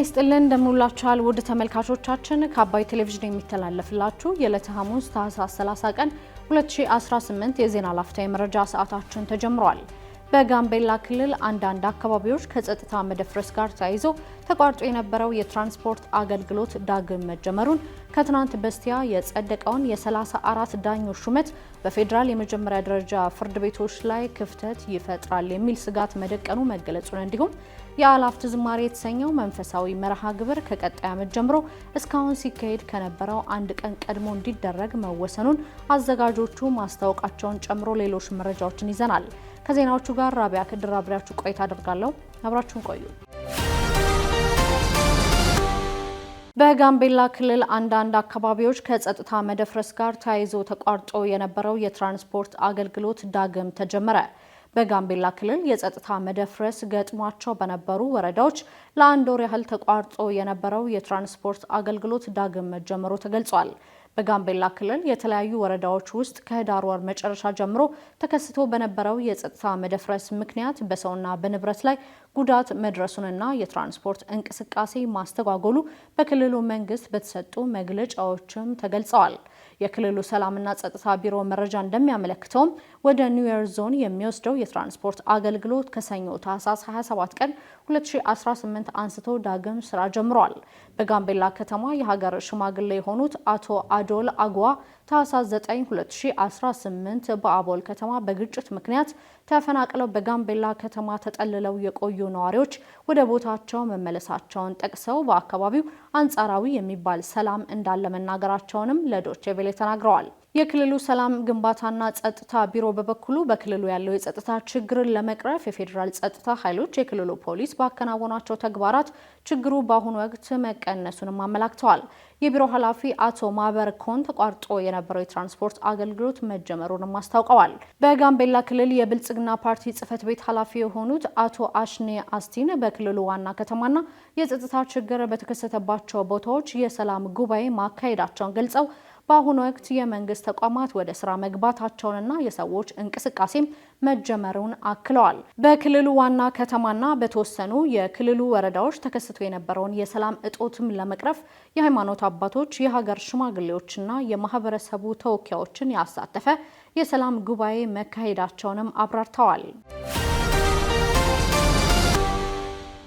ይስጥልን እንደምንላችኋል ውድ ተመልካቾቻችን ከአባይ ቴሌቪዥን የሚተላለፍላችሁ የዕለተ ሐሙስ ታህሳስ 30 ቀን 2018 የዜና ላፍታ የመረጃ ሰዓታችን ተጀምሯል። በጋምቤላ ክልል አንዳንድ አካባቢዎች ከጸጥታ መደፍረስ ጋር ተያይዞ ተቋርጦ የነበረው የትራንስፖርት አገልግሎት ዳግም መጀመሩን ከትናንት በስቲያ የጸደቀውን የ34 ዳኞች ሹመት በፌዴራል የመጀመሪያ ደረጃ ፍርድ ቤቶች ላይ ክፍተት ይፈጥራል የሚል ስጋት መደቀኑ መገለጹን እንዲሁም የአላፍት ዝማሬ የተሰኘው መንፈሳዊ መርሃ ግብር ከቀጣይ ዓመት ጀምሮ እስካሁን ሲካሄድ ከነበረው አንድ ቀን ቀድሞ እንዲደረግ መወሰኑን አዘጋጆቹ ማስታወቃቸውን ጨምሮ ሌሎች መረጃዎችን ይዘናል። ከዜናዎቹ ጋር ራቢያ ክድር አብራችሁ ቆይታ አደርጋለሁ። አብራችሁን ቆዩ። በጋምቤላ ክልል አንዳንድ አካባቢዎች ከጸጥታ መደፍረስ ጋር ተያይዞ ተቋርጦ የነበረው የትራንስፖርት አገልግሎት ዳግም ተጀመረ። በጋምቤላ ክልል የጸጥታ መደፍረስ ገጥሟቸው በነበሩ ወረዳዎች ለአንድ ወር ያህል ተቋርጦ የነበረው የትራንስፖርት አገልግሎት ዳግም መጀመሩ ተገልጿል። በጋምቤላ ክልል የተለያዩ ወረዳዎች ውስጥ ከህዳር ወር መጨረሻ ጀምሮ ተከስቶ በነበረው የጸጥታ መደፍረስ ምክንያት በሰውና በንብረት ላይ ጉዳት መድረሱንና የትራንስፖርት እንቅስቃሴ ማስተጓጎሉ በክልሉ መንግስት በተሰጡ መግለጫዎችም ተገልጸዋል። የክልሉ ሰላምና ጸጥታ ቢሮ መረጃ እንደሚያመለክተውም ወደ ኒውዌር ዞን የሚወስደው የትራንስፖርት አገልግሎት ከሰኞ ታህሳስ 27 ቀን 2018 አንስቶ ዳግም ስራ ጀምሯል። በጋምቤላ ከተማ የሀገር ሽማግሌ የሆኑት አቶ አዶል አግዋ ታህሳስ 9 2018 በአቦል ከተማ በግጭት ምክንያት ተፈናቅለው በጋምቤላ ከተማ ተጠልለው የቆዩ ነዋሪዎች ወደ ቦታቸው መመለሳቸውን ጠቅሰው በአካባቢው አንጻራዊ የሚባል ሰላም እንዳለ መናገራቸውንም ለዶቼ ቬለ ተናግረዋል። የክልሉ ሰላም ግንባታና ጸጥታ ቢሮ በበኩሉ በክልሉ ያለው የጸጥታ ችግርን ለመቅረፍ የፌዴራል ጸጥታ ኃይሎች የክልሉ ፖሊስ ባከናወናቸው ተግባራት ችግሩ በአሁኑ ወቅት መቀነሱንም አመላክተዋል። የቢሮ ኃላፊ አቶ ማበር ኮን ተቋርጦ የነበረው የትራንስፖርት አገልግሎት መጀመሩንም አስታውቀዋል። በጋምቤላ ክልል የብልጽግና ፓርቲ ጽህፈት ቤት ኃላፊ የሆኑት አቶ አሽኔ አስቲን በክልሉ ዋና ከተማና የጸጥታ ችግር በተከሰተባቸው ቦታዎች የሰላም ጉባኤ ማካሄዳቸውን ገልጸው በአሁኑ ወቅት የመንግስት ተቋማት ወደ ስራ መግባታቸውንና የሰዎች እንቅስቃሴም መጀመሩን አክለዋል። በክልሉ ዋና ከተማና በተወሰኑ የክልሉ ወረዳዎች ተከስቶ የነበረውን የሰላም እጦትም ለመቅረፍ የሃይማኖት አባቶች፣ የሀገር ሽማግሌዎችና የማህበረሰቡ ተወካዮችን ያሳተፈ የሰላም ጉባኤ መካሄዳቸውንም አብራርተዋል።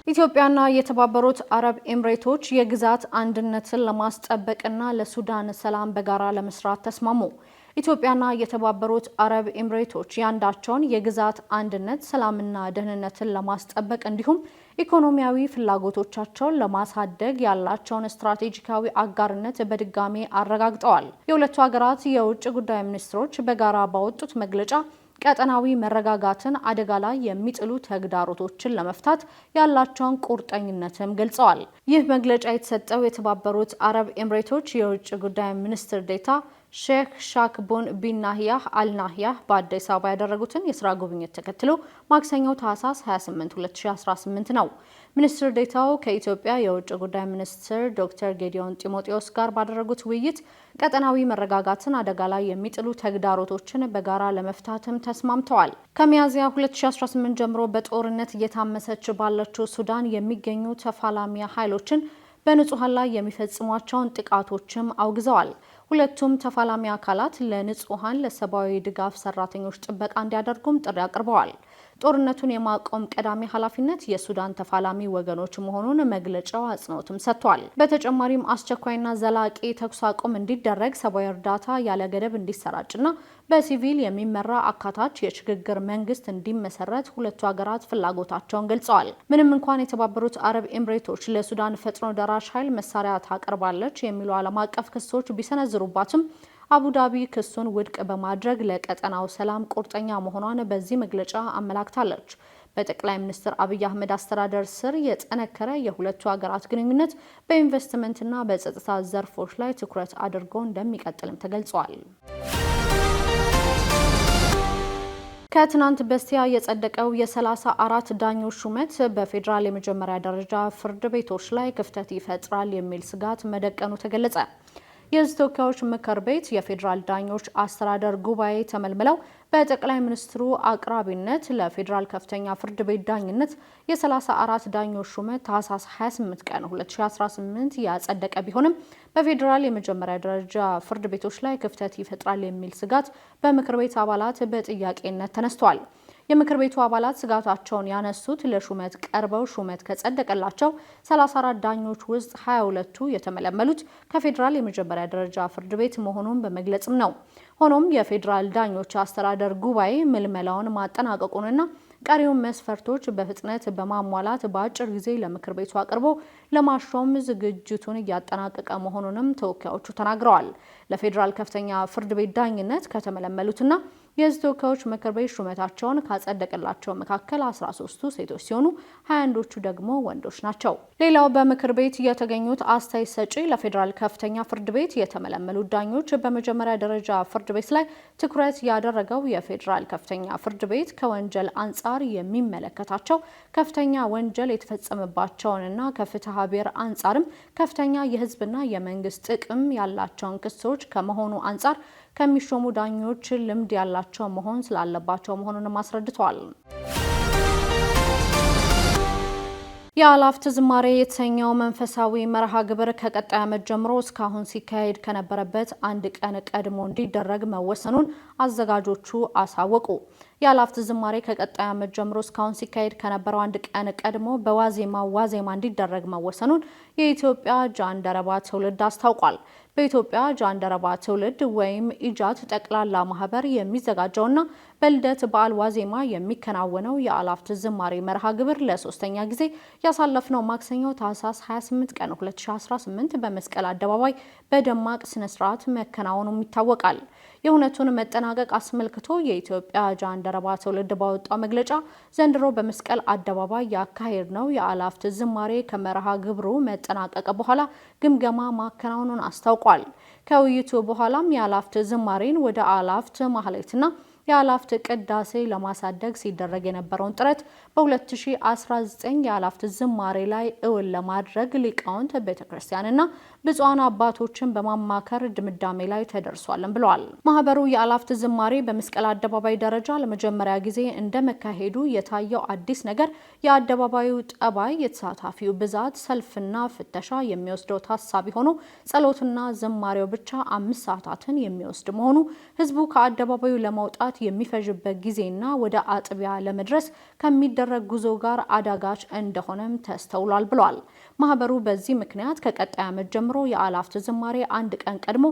ኢትዮጵያና የተባበሩት አረብ ኤምሬቶች የግዛት አንድነትን ለማስጠበቅና ለሱዳን ሰላም በጋራ ለመስራት ተስማሙ። ኢትዮጵያና የተባበሩት አረብ ኤምሬቶች ያንዳቸውን የግዛት አንድነት፣ ሰላምና ደህንነትን ለማስጠበቅ እንዲሁም ኢኮኖሚያዊ ፍላጎቶቻቸውን ለማሳደግ ያላቸውን ስትራቴጂካዊ አጋርነት በድጋሚ አረጋግጠዋል። የሁለቱ ሀገራት የውጭ ጉዳይ ሚኒስትሮች በጋራ ባወጡት መግለጫ ቀጠናዊ መረጋጋትን አደጋ ላይ የሚጥሉ ተግዳሮቶችን ለመፍታት ያላቸውን ቁርጠኝነትም ገልጸዋል። ይህ መግለጫ የተሰጠው የተባበሩት አረብ ኤምሬቶች የውጭ ጉዳይ ሚኒስትር ዴኤታ ሼክ ሻክቡን ቢን ናህያህ አልናህያህ በአዲስ አበባ ያደረጉትን የስራ ጉብኝት ተከትሎ ማክሰኞ ታህሳስ 28 2018 ነው። ሚኒስትር ዴኤታው ከኢትዮጵያ የውጭ ጉዳይ ሚኒስትር ዶክተር ጌዲዮን ጢሞቴዎስ ጋር ባደረጉት ውይይት ቀጠናዊ መረጋጋትን አደጋ ላይ የሚጥሉ ተግዳሮቶችን በጋራ ለመፍታትም ተስማምተዋል። ከሚያዝያ 2018 ጀምሮ በጦርነት እየታመሰች ባለችው ሱዳን የሚገኙ ተፋላሚ ኃይሎችን በንጹሃን ላይ የሚፈጽሟቸውን ጥቃቶችም አውግዘዋል። ሁለቱም ተፋላሚ አካላት ለንጹሃን ለሰብአዊ ድጋፍ ሰራተኞች ጥበቃ እንዲያደርጉም ጥሪ አቅርበዋል። ጦርነቱን የማቆም ቀዳሚ ኃላፊነት የሱዳን ተፋላሚ ወገኖች መሆኑን መግለጫው አጽንኦትም ሰጥቷል። በተጨማሪም አስቸኳይና ዘላቂ ተኩስ አቁም እንዲደረግ፣ ሰብአዊ እርዳታ ያለ ገደብ እንዲሰራጭና በሲቪል የሚመራ አካታች የሽግግር መንግስት እንዲመሰረት ሁለቱ ሀገራት ፍላጎታቸውን ገልጸዋል። ምንም እንኳን የተባበሩት አረብ ኤምሬቶች ለሱዳን ፈጥኖ ደራሽ ኃይል መሳሪያ ታቀርባለች የሚሉ ዓለም አቀፍ ክሶች ቢሰነዝሩባትም አቡዳቢ ክሱን ውድቅ በማድረግ ለቀጠናው ሰላም ቁርጠኛ መሆኗን በዚህ መግለጫ አመላክታለች። በጠቅላይ ሚኒስትር አብይ አህመድ አስተዳደር ስር የጠነከረ የሁለቱ ሀገራት ግንኙነት በኢንቨስትመንትና በጸጥታ ዘርፎች ላይ ትኩረት አድርጎ እንደሚቀጥልም ተገልጿል። ከትናንት በስቲያ የጸደቀው የ34 ዳኞች ሹመት በፌዴራል የመጀመሪያ ደረጃ ፍርድ ቤቶች ላይ ክፍተት ይፈጥራል የሚል ስጋት መደቀኑ ተገለጸ። የሕዝብ ተወካዮች ምክር ቤት የፌዴራል ዳኞች አስተዳደር ጉባኤ ተመልምለው በጠቅላይ ሚኒስትሩ አቅራቢነት ለፌዴራል ከፍተኛ ፍርድ ቤት ዳኝነት የ34 ዳኞች ሹመት ታህሳስ 28 ቀን 2018 ያጸደቀ ቢሆንም በፌዴራል የመጀመሪያ ደረጃ ፍርድ ቤቶች ላይ ክፍተት ይፈጥራል የሚል ስጋት በምክር ቤት አባላት በጥያቄነት ተነስቷል። የምክር ቤቱ አባላት ስጋታቸውን ያነሱት ለሹመት ቀርበው ሹመት ከጸደቀላቸው 34 ዳኞች ውስጥ 22ቱ የተመለመሉት ከፌዴራል የመጀመሪያ ደረጃ ፍርድ ቤት መሆኑን በመግለጽም ነው። ሆኖም የፌዴራል ዳኞች አስተዳደር ጉባኤ ምልመላውን ማጠናቀቁንና ቀሪውን መስፈርቶች በፍጥነት በማሟላት በአጭር ጊዜ ለምክር ቤቱ አቅርቦ ለማሾም ዝግጅቱን እያጠናቀቀ መሆኑንም ተወካዮቹ ተናግረዋል። ለፌዴራል ከፍተኛ ፍርድ ቤት ዳኝነት ከተመለመሉትና የሕዝብ ተወካዮች ምክር ቤት ሹመታቸውን ካጸደቀላቸው መካከል 13ቱ ሴቶች ሲሆኑ 21ዎቹ ደግሞ ወንዶች ናቸው። ሌላው በምክር ቤት የተገኙት አስተያየት ሰጪ ለፌዴራል ከፍተኛ ፍርድ ቤት የተመለመሉት ዳኞች በመጀመሪያ ደረጃ ፍርድ ቤት ላይ ትኩረት ያደረገው የፌዴራል ከፍተኛ ፍርድ ቤት ከወንጀል አንጻር የሚመለከታቸው ከፍተኛ ወንጀል የተፈጸመባቸውንና ከፍትሐ ብሔር አንጻርም ከፍተኛ የሕዝብና የመንግስት ጥቅም ያላቸውን ክሶች ከመሆኑ አንጻር ከሚሾሙ ዳኞች ልምድ ያላቸው መሆን ስላለባቸው መሆኑንም አስረድተዋል። የአላፍት ዝማሬ የተሰኘው መንፈሳዊ መርሃ ግብር ከቀጣይ ዓመት ጀምሮ እስካሁን ሲካሄድ ከነበረበት አንድ ቀን ቀድሞ እንዲደረግ መወሰኑን አዘጋጆቹ አሳወቁ። የአላፍት ዝማሬ ከቀጣይ ዓመት ጀምሮ እስካሁን ሲካሄድ ከነበረው አንድ ቀን ቀድሞ በዋዜማ እንዲደረግ መወሰኑን የኢትዮጵያ ጃንደረባ ትውልድ አስታውቋል። በኢትዮጵያ ጃንደረባ ትውልድ ወይም ኢጃት ጠቅላላ ማህበር የሚዘጋጀውና በልደት በዓል ዋዜማ የሚከናወነው የአላፍት ዝማሬ መርሃ ግብር ለሶስተኛ ጊዜ ያሳለፍነው ማክሰኞ ታህሳስ 28 ቀን 2018 በመስቀል አደባባይ በደማቅ ስነስርዓት መከናወኑም ይታወቃል። የእውነቱን መጠናቀቅ አስመልክቶ የኢትዮጵያ ጃንደረባ ትውልድ ባወጣው መግለጫ ዘንድሮ በመስቀል አደባባይ ያካሄድነው የአላፍት ዝማሬ ከመርሃ ግብሩ መጠናቀቅ በኋላ ግምገማ ማከናወኑን አስታውቋል። ከውይይቱ በኋላም የአላፍት ዝማሬን ወደ አላፍት ማህሌትና የአላፍት ቅዳሴ ለማሳደግ ሲደረግ የነበረውን ጥረት በ2019 የአላፍት ዝማሬ ላይ እውን ለማድረግ ሊቃውንት ቤተክርስቲያንና ብፁዓን አባቶችን በማማከር ድምዳሜ ላይ ተደርሷልም ብለዋል። ማህበሩ የአላፍት ዝማሬ በመስቀል አደባባይ ደረጃ ለመጀመሪያ ጊዜ እንደመካሄዱ የታየው አዲስ ነገር የአደባባዩ ጠባይ፣ የተሳታፊው ብዛት፣ ሰልፍና ፍተሻ የሚወስደው ታሳቢ ሆኖ ጸሎትና ዝማሬው ብቻ 5 ሰዓታትን የሚወስድ መሆኑ ህዝቡ ከአደባባዩ ለመውጣት የሚፈጅበት ጊዜና ወደ አጥቢያ ለመድረስ ከሚደረግ ጉዞ ጋር አዳጋች እንደሆነም ተስተውሏል ብሏል። ማህበሩ በዚህ ምክንያት ከቀጣይ ዓመት ጀምሮ የአላፍት ዝማሬ አንድ ቀን ቀድሞ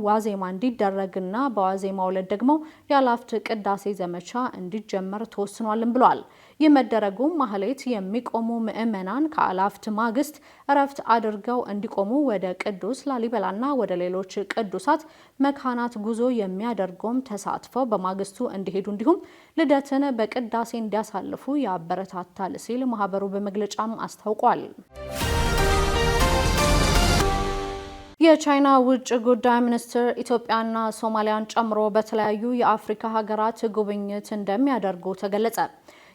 ዋዜማ እንዲደረግና በዋዜማው ዕለት ደግሞ የአላፍት ቅዳሴ ዘመቻ እንዲጀመር ተወስኗልም ብሏል። ይህ መደረጉ ማህሌት የሚቆሙ ምዕመናን ከአላፍት ማግስት እረፍት አድርገው እንዲቆሙ ወደ ቅዱስ ላሊበላና ወደ ሌሎች ቅዱሳት መካናት ጉዞ የሚያደርገውም ተሳትፈው በማግስቱ እንዲሄዱ እንዲሁም ልደትን በቅዳሴ እንዲያሳልፉ ያበረታታል ሲል ማህበሩ በመግለጫም አስታውቋል። የቻይና ውጭ ጉዳይ ሚኒስትር ኢትዮጵያና ሶማሊያን ጨምሮ በተለያዩ የአፍሪካ ሀገራት ጉብኝት እንደሚያደርጉ ተገለጸ።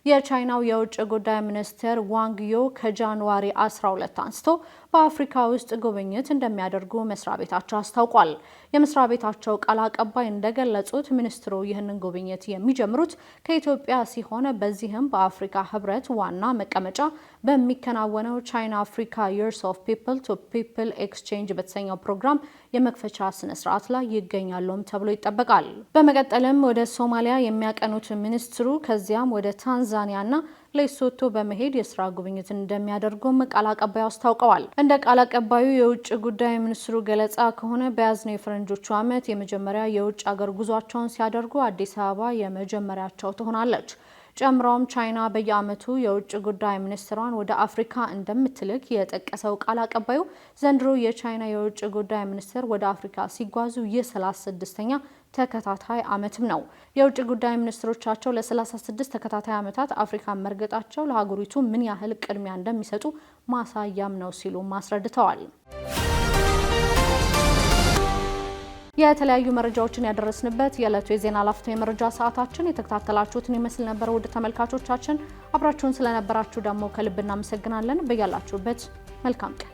የቻይናው የውጭ ጉዳይ ሚኒስትር ዋንግ ዮ ከጃንዋሪ 12 አንስቶ በአፍሪካ ውስጥ ጉብኝት እንደሚያደርጉ መስሪያ ቤታቸው አስታውቋል። የመስሪያ ቤታቸው ቃል አቀባይ እንደገለጹት ሚኒስትሩ ይህንን ጉብኝት የሚጀምሩት ከኢትዮጵያ ሲሆን በዚህም በአፍሪካ ህብረት ዋና መቀመጫ በሚከናወነው ቻይና አፍሪካ የርስ ኦፍ ፒፕል ቱ ፒፕል ኤክስቼንጅ በተሰኘው ፕሮግራም የመክፈቻ ስነ ስርዓት ላይ ይገኛሉም ተብሎ ይጠበቃል። በመቀጠልም ወደ ሶማሊያ የሚያቀኑት ሚኒስትሩ ከዚያም ወደ ታንዛኒያና ሌሶቶ በመሄድ የስራ ጉብኝት እንደሚያደርጉም ቃል አቀባዩ አስታውቀዋል። እንደ ቃል አቀባዩ የውጭ ጉዳይ ሚኒስትሩ ገለጻ ከሆነ በያዝነው የፈረንጆቹ ዓመት የመጀመሪያ የውጭ ሀገር ጉዟቸውን ሲያደርጉ አዲስ አበባ የመጀመሪያቸው ትሆናለች። ጨምሮም ቻይና በየዓመቱ የውጭ ጉዳይ ሚኒስትሯን ወደ አፍሪካ እንደምትልክ የጠቀሰው ቃል አቀባዩ ዘንድሮ የቻይና የውጭ ጉዳይ ሚኒስትር ወደ አፍሪካ ሲጓዙ ይህ 36ኛ ተከታታይ ዓመትም ነው። የውጭ ጉዳይ ሚኒስትሮቻቸው ለ36 ተከታታይ ዓመታት አፍሪካን መርገጣቸው ለሀገሪቱ ምን ያህል ቅድሚያ እንደሚሰጡ ማሳያም ነው ሲሉ አስረድተዋል። የተለያዩ መረጃዎችን ያደረስንበት የዕለቱ የዜና ላፍታ የመረጃ ሰዓታችን የተከታተላችሁትን ይመስል ነበር። ውድ ተመልካቾቻችን አብራችሁን ስለነበራችሁ ደግሞ ከልብ እናመሰግናለን። በያላችሁበት መልካም ቀን